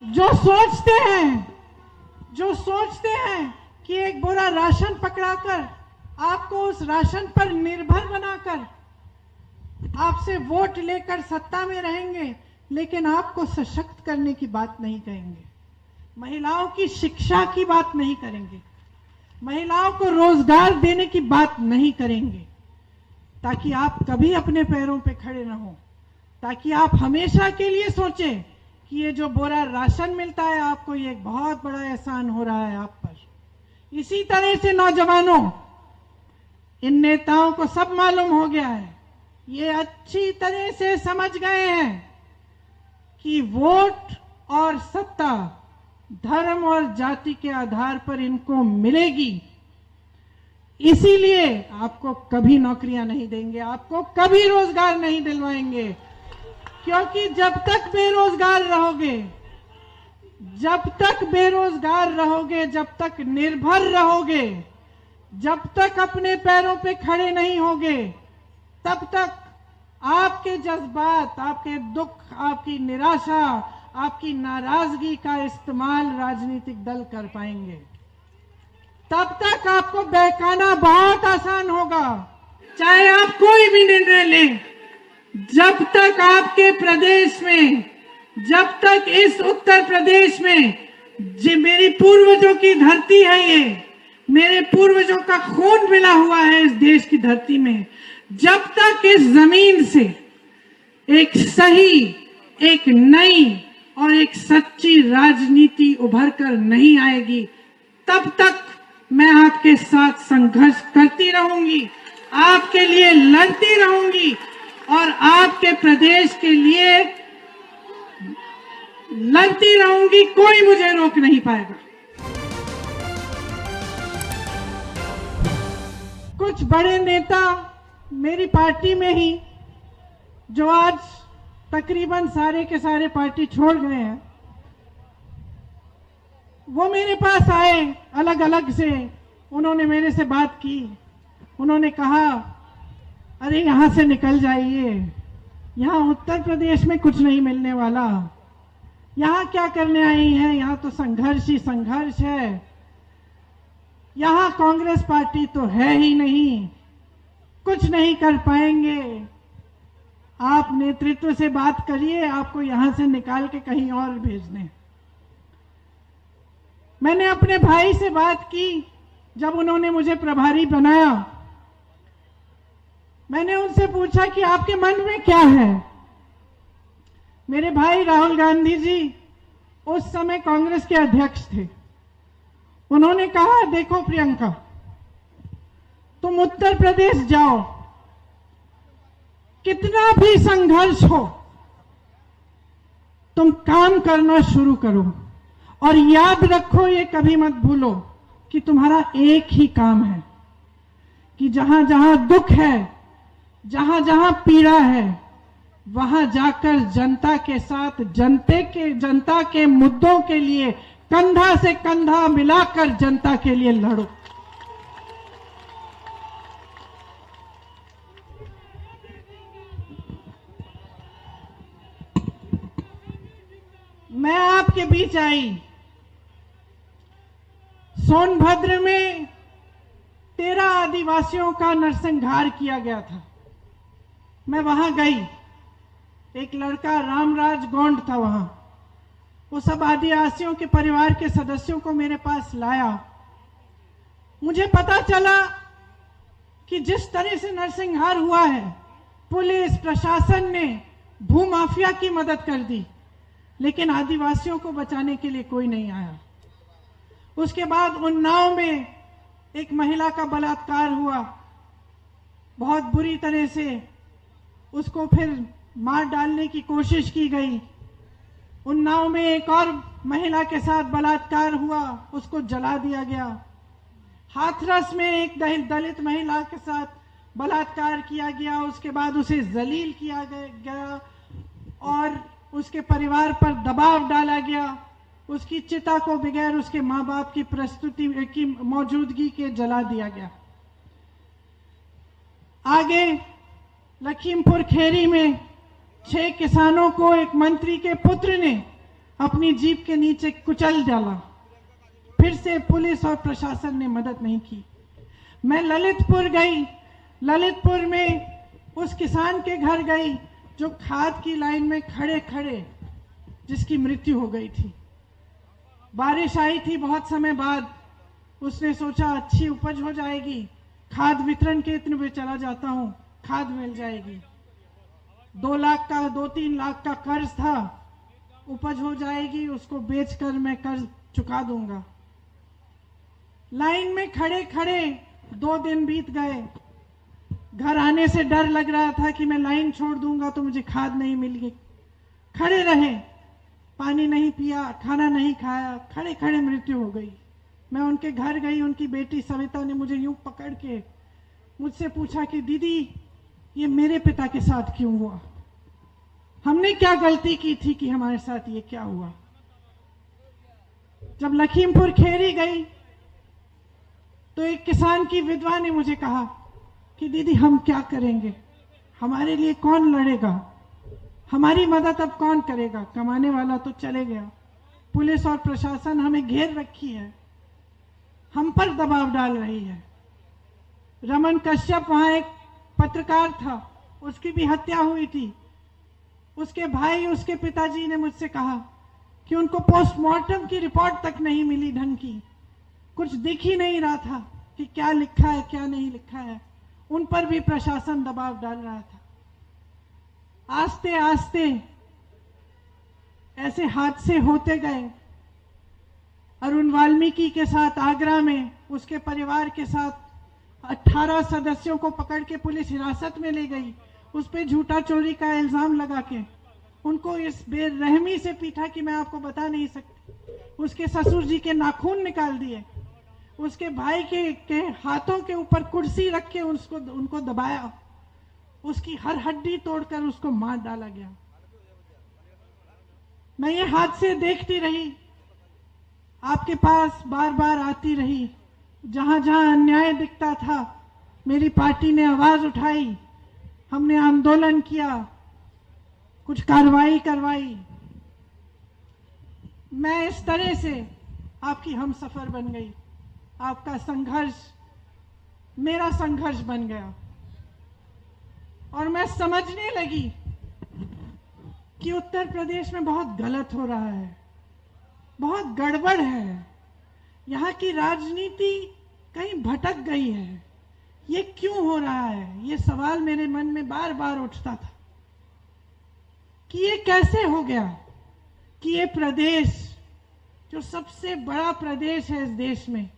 जो सोचते हैं कि एक बोरा राशन पकड़ाकर आपको उस राशन पर निर्भर बनाकर आपसे वोट लेकर सत्ता में रहेंगे, लेकिन आपको सशक्त करने की बात नहीं कहेंगे, महिलाओं की शिक्षा की बात नहीं करेंगे, महिलाओं को रोजगार देने की बात नहीं करेंगे, ताकि आप कभी अपने पैरों पे खड़े न हो, ताकि आप हमेशा के लिए सोचें कि ये जो बोरा राशन मिलता है आपको, ये एक बहुत बड़ा एहसान हो रहा है आप पर। इसी तरह से नौजवानों, इन नेताओं को सब मालूम हो गया है, ये अच्छी तरह से समझ गए हैं कि वोट और सत्ता धर्म और जाति के आधार पर इनको मिलेगी। इसीलिए आपको कभी नौकरियां नहीं देंगे, आपको कभी रोजगार नहीं दिलवाएंगे, क्योंकि जब तक बेरोजगार रहोगे, जब तक निर्भर रहोगे, जब तक अपने पैरों पे खड़े नहीं होगे, तब तक आपके जज्बात, आपके दुख, आपकी निराशा, आपकी नाराजगी का इस्तेमाल राजनीतिक दल कर पाएंगे। तब तक आपको बहकाना बहुत आसान होगा, चाहे आप कोई भी निर्णय लें। जब तक आपके प्रदेश में, जब तक इस उत्तर प्रदेश में, जो मेरी पूर्वजों की धरती है, ये मेरे पूर्वजों का खून मिला हुआ है इस देश की धरती में, जब तक इस जमीन से एक सही, एक नई और एक सच्ची राजनीति उभर कर नहीं आएगी, तब तक मैं आपके साथ संघर्ष करती रहूंगी, आपके लिए लड़ती रहूंगी और आपके प्रदेश के लिए लड़ती रहूंगी। कोई मुझे रोक नहीं पाएगा। कुछ बड़े नेता मेरी पार्टी में ही, जो आज तकरीबन सारे के सारे पार्टी छोड़ गए हैं, वो मेरे पास आए अलग अलग से। उन्होंने मेरे से बात की, उन्होंने कहा, अरे यहां से निकल जाइए, यहां उत्तर प्रदेश में कुछ नहीं मिलने वाला, यहां क्या करने आई हैं, यहां तो संघर्ष ही संघर्ष है, यहां कांग्रेस पार्टी तो है ही नहीं, कुछ नहीं कर पाएंगे, आप नेतृत्व से बात करिए, आपको यहां से निकाल के कहीं और भेज दें। मैंने अपने भाई से बात की, जब उन्होंने मुझे प्रभारी बनाया, मैंने उनसे पूछा कि आपके मन में क्या है। मेरे भाई राहुल गांधी जी उस समय कांग्रेस के अध्यक्ष थे। उन्होंने कहा, देखो प्रियंका, तुम उत्तर प्रदेश जाओ, कितना भी संघर्ष हो, तुम काम करना शुरू करो, और याद रखो, ये कभी मत भूलो कि तुम्हारा एक ही काम है कि जहां जहां दुख है, जहां जहां पीड़ा है, वहां जाकर जनता के साथ, जनता के मुद्दों के लिए कंधा से कंधा मिलाकर जनता के लिए लड़ो। मैं आपके बीच आई, सोनभद्र में 13 आदिवासियों का नरसंहार किया गया था। मैं वहां गई, एक लड़का रामराज गोंड था वहां, वो सब आदिवासियों के परिवार के सदस्यों को मेरे पास लाया। मुझे पता चला कि जिस तरह से नरसंहार हुआ है, पुलिस प्रशासन ने भूमाफिया की मदद कर दी, लेकिन आदिवासियों को बचाने के लिए कोई नहीं आया। उसके बाद उन्नाव में एक महिला का बलात्कार हुआ, बहुत बुरी तरह से उसको फिर मार डालने की कोशिश की गई। उन्नाव में एक और महिला के साथ बलात्कार हुआ, उसको जला दिया गया। हाथरस में एक दलित महिला के साथ बलात्कार किया गया, उसके बाद उसे जलील किया गया और उसके परिवार पर दबाव डाला गया। उसकी चिता को बगैर उसके माँ बाप की प्रस्तुति की मौजूदगी के जला दिया गया। आगे लखीमपुर खेरी में 6 किसानों को एक मंत्री के पुत्र ने अपनी जीप के नीचे कुचल डाला। फिर से पुलिस और प्रशासन ने मदद नहीं की। मैं ललितपुर गई। ललितपुर में उस किसान के घर गई जो खाद की लाइन में खड़े खड़े जिसकी मृत्यु हो गई थी। बारिश आई थी बहुत समय बाद। उसने सोचा अच्छी उपज हो जाएगी, खाद वितरण केंद्र में चला जाता हूं, खाद मिल जाएगी। 2-3 लाख का कर्ज था, उपज हो जाएगी, उसको बेचकर मैं कर्ज चुका दूंगा। लाइन में खड़े खड़े 2 दिन बीत गए। घर आने से डर लग रहा था कि मैं लाइन छोड़ दूंगा तो मुझे खाद नहीं मिलेगी। खड़े रहे, पानी नहीं पिया, खाना नहीं खाया, खड़े खड़े मृत्यु हो गई। मैं उनके घर गई। उनकी बेटी सविता ने मुझे यूं पकड़ के मुझसे पूछा कि दीदी ये मेरे पिता के साथ क्यों हुआ? हमने क्या गलती की थी कि हमारे साथ ये क्या हुआ? जब लखीमपुर खेरी गई तो एक किसान की विधवा ने मुझे कहा कि दीदी हम क्या करेंगे, हमारे लिए कौन लड़ेगा, हमारी मदद अब कौन करेगा, कमाने वाला तो चले गया। पुलिस और प्रशासन हमें घेर रखी है, हम पर दबाव डाल रही है। रमन कश्यप वहां एक पत्रकार था, उसकी भी हत्या हुई थी। उसके भाई, उसके पिताजी ने मुझसे कहा कि उनको पोस्टमार्टम की रिपोर्ट तक नहीं मिली ढंग की, कुछ दिख ही नहीं रहा था कि क्या लिखा है क्या नहीं लिखा है। उन पर भी प्रशासन दबाव डाल रहा था। आस्ते आस्ते ऐसे हादसे होते गए। अरुण वाल्मीकि के साथ आगरा में उसके परिवार के साथ 18 सदस्यों को पकड़ के पुलिस हिरासत में ले गई। उस पे झूठा चोरी का इल्जाम लगा के उनको इस बेरहमी से पीटा कि मैं आपको बता नहीं सकती। उसके ससुर जी के नाखून निकाल दिए। उसके भाई के हाथों के ऊपर कुर्सी रख के उनको दबाया। उसकी हर हड्डी तोड़कर उसको मार डाला गया। मैं ये हादसे देखती रही, आपके पास बार बार आती रही। जहां जहां अन्याय दिखता था मेरी पार्टी ने आवाज उठाई, हमने आंदोलन किया, कुछ कार्रवाई करवाई। मैं इस तरह से आपकी हमसफर बन गई। आपका संघर्ष मेरा संघर्ष बन गया और मैं समझने लगी कि उत्तर प्रदेश में बहुत गलत हो रहा है, बहुत गड़बड़ है। यहाँ की राजनीति कहीं भटक गई है। ये क्यों हो रहा है? ये सवाल मेरे मन में बार बार उठता था कि ये कैसे हो गया कि ये प्रदेश जो सबसे बड़ा प्रदेश है इस देश में,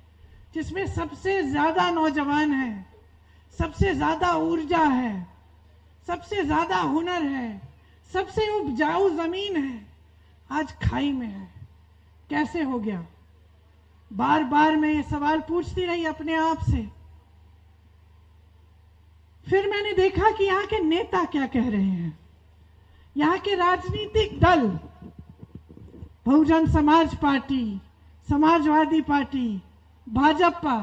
जिसमें सबसे ज्यादा नौजवान हैं, सबसे ज्यादा ऊर्जा है, सबसे ज्यादा हुनर है, सबसे उपजाऊ जमीन है, आज खाई में है। कैसे हो गया? बार बार मैं ये सवाल पूछती रही अपने आप से। फिर मैंने देखा कि यहाँ के नेता क्या कह रहे हैं। यहाँ के राजनीतिक दल, बहुजन समाज पार्टी, समाजवादी पार्टी, भाजपा,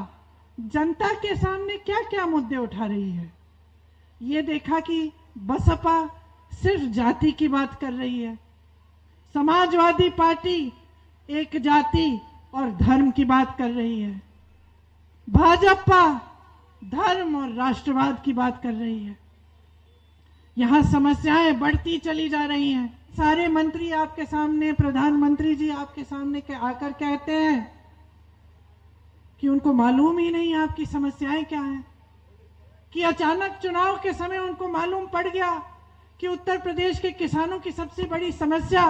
जनता के सामने क्या क्या मुद्दे उठा रही है। ये देखा कि बसपा सिर्फ जाति की बात कर रही है, समाजवादी पार्टी एक जाति और धर्म की बात कर रही है, भाजपा धर्म और राष्ट्रवाद की बात कर रही है। यहां समस्याएं बढ़ती चली जा रही हैं। सारे मंत्री आपके सामने, प्रधानमंत्री जी आपके सामने के आकर कहते हैं कि उनको मालूम ही नहीं आपकी समस्याएं क्या हैं, कि अचानक चुनाव के समय उनको मालूम पड़ गया कि उत्तर प्रदेश के किसानों की सबसे बड़ी समस्या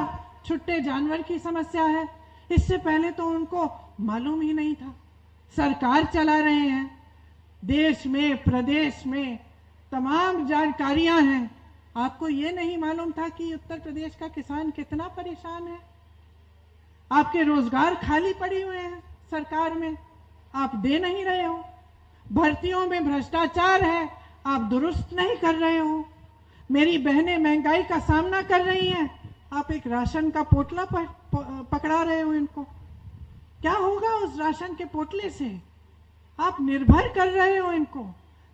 छुट्टे जानवर की समस्या है। इससे पहले तो उनको मालूम ही नहीं था। सरकार चला रहे हैं, देश में प्रदेश में तमाम जानकारियां हैं, आपको ये नहीं मालूम था कि उत्तर प्रदेश का किसान कितना परेशान है। आपके रोजगार खाली पड़े हुए हैं सरकार में, आप दे नहीं रहे हो। भर्तियों में भ्रष्टाचार है, आप दुरुस्त नहीं कर रहे हो। मेरी बहनें महंगाई का सामना कर रही हैं, आप एक राशन का पोटला पकड़ा रहे हो इनको। क्या होगा उस राशन के पोटले से? आप निर्भर कर रहे हो इनको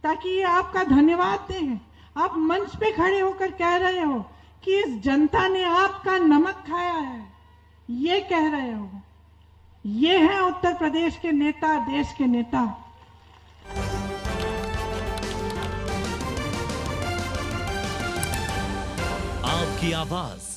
ताकि ये आपका धन्यवाद दें। आप मंच पे खड़े होकर कह रहे हो कि इस जनता ने आपका नमक खाया है, ये कह रहे हो। ये हैं उत्तर प्रदेश के नेता, देश के नेता। आपकी आवाज